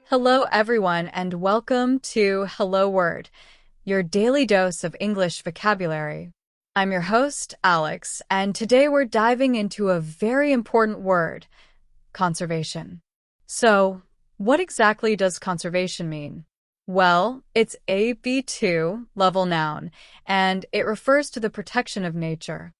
Hello, everyone, and welcome to Hello Word, your daily dose of English vocabulary. I'm your host, Alex, and today we're diving into a very important word, conservation. So, what exactly does conservation mean? Well, it's a B2 level noun, and it refers to the protection of nature.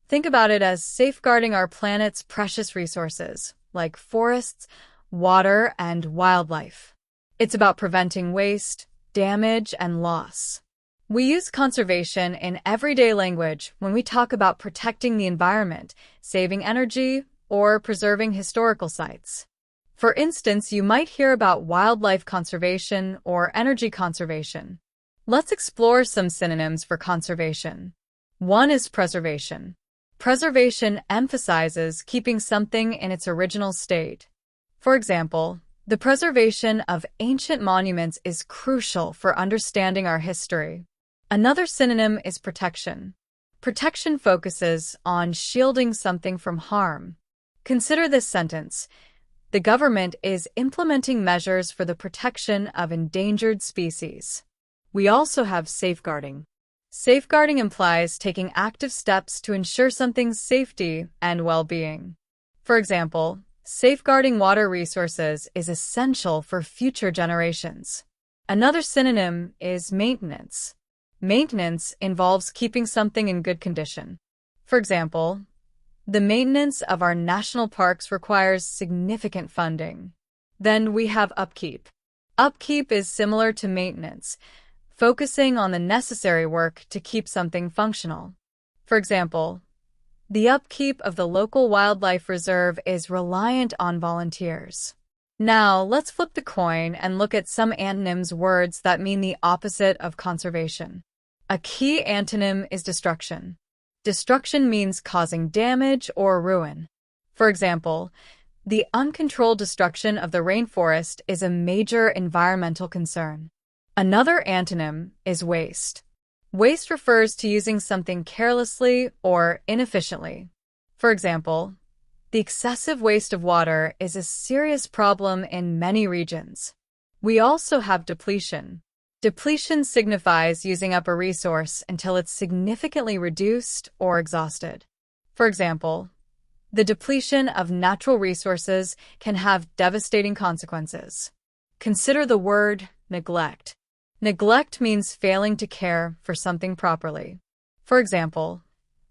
Think about it as safeguarding our planet's precious resources, like forests, water, and wildlife. It's about preventing waste, damage, and loss. We use conservation in everyday language when we talk about protecting the environment, saving energy, or preserving historical sites. For instance, you might hear about wildlife conservation or energy conservation. Let's explore some synonyms for conservation. One is preservation. Preservation emphasizes keeping something in its original state. For example, the preservation of ancient monuments is crucial for understanding our history. Another synonym is protection. Protection focuses on shielding something from harm. Consider this sentence. The government is implementing measures for the protection of endangered species. We also have safeguarding. Safeguarding implies taking active steps to ensure something's safety and well-being. For example, safeguarding water resources is essential for future generations. Another synonym is maintenance. Maintenance involves keeping something in good condition. For example, the maintenance of our national parks requires significant funding. Then we have upkeep. Upkeep is similar to maintenance, focusing on the necessary work to keep something functional. For example, the upkeep of the local wildlife reserve is reliant on volunteers. Now, let's flip the coin and look at some antonyms, words that mean the opposite of conservation. A key antonym is destruction. Destruction means causing damage or ruin. For example, the uncontrolled destruction of the rainforest is a major environmental concern. Another antonym is waste. Waste refers to using something carelessly or inefficiently. For example, the excessive waste of water is a serious problem in many regions. We also have depletion. Depletion signifies using up a resource until it's significantly reduced or exhausted. For example, the depletion of natural resources can have devastating consequences. Consider the word neglect. Neglect means failing to care for something properly. For example,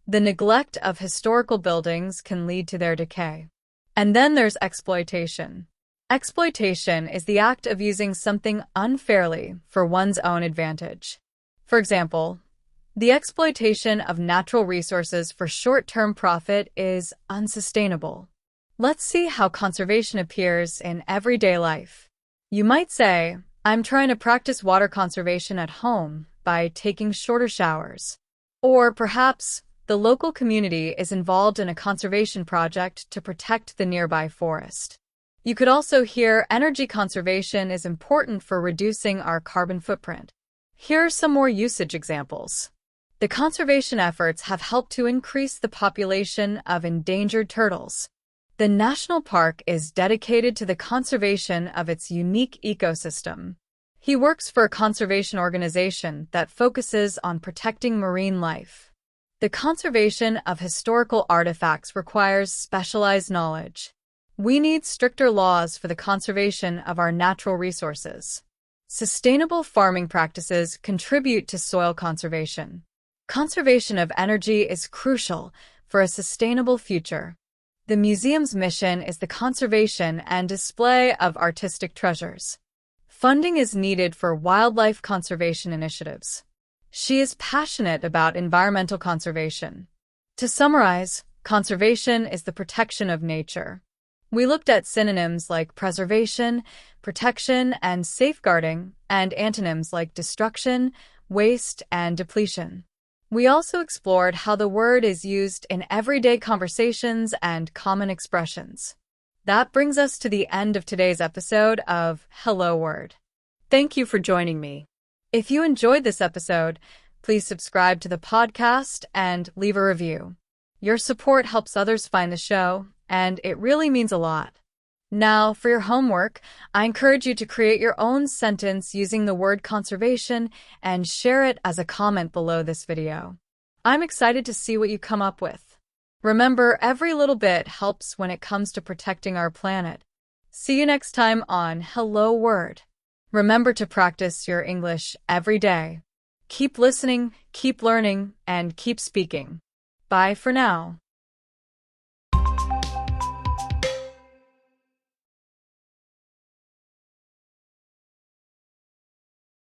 the neglect of historical buildings can lead to their decay. And then there's exploitation. Exploitation is the act of using something unfairly for one's own advantage. For example, the exploitation of natural resources for short-term profit is unsustainable. Let's see how conservation appears in everyday life. You might say, I'm trying to practice water conservation at home by taking shorter showers. Or perhaps the local community is involved in a conservation project to protect the nearby forest. You could also hear energy conservation is important for reducing our carbon footprint. Here are some more usage examples. The conservation efforts have helped to increase the population of endangered turtles. The national park is dedicated to the conservation of its unique ecosystem. He works for a conservation organization that focuses on protecting marine life. The conservation of historical artifacts requires specialized knowledge. We need stricter laws for the conservation of our natural resources. Sustainable farming practices contribute to soil conservation. Conservation of energy is crucial for a sustainable future. The museum's mission is the conservation and display of artistic treasures. Funding is needed for wildlife conservation initiatives. She is passionate about environmental conservation. To summarize, conservation is the protection of nature. We looked at synonyms like preservation, protection, and safeguarding, and antonyms like destruction, waste, and depletion. We also explored how the word is used in everyday conversations and common expressions. That brings us to the end of today's episode of Hello Word. Thank you for joining me. If you enjoyed this episode, please subscribe to the podcast and leave a review. Your support helps others find the show, and it really means a lot. Now, for your homework, I encourage you to create your own sentence using the word conservation and share it as a comment below this video. I'm excited to see what you come up with. Remember, every little bit helps when it comes to protecting our planet. See you next time on Hello Word. Remember to practice your English every day. Keep listening, keep learning, and keep speaking. Bye for now.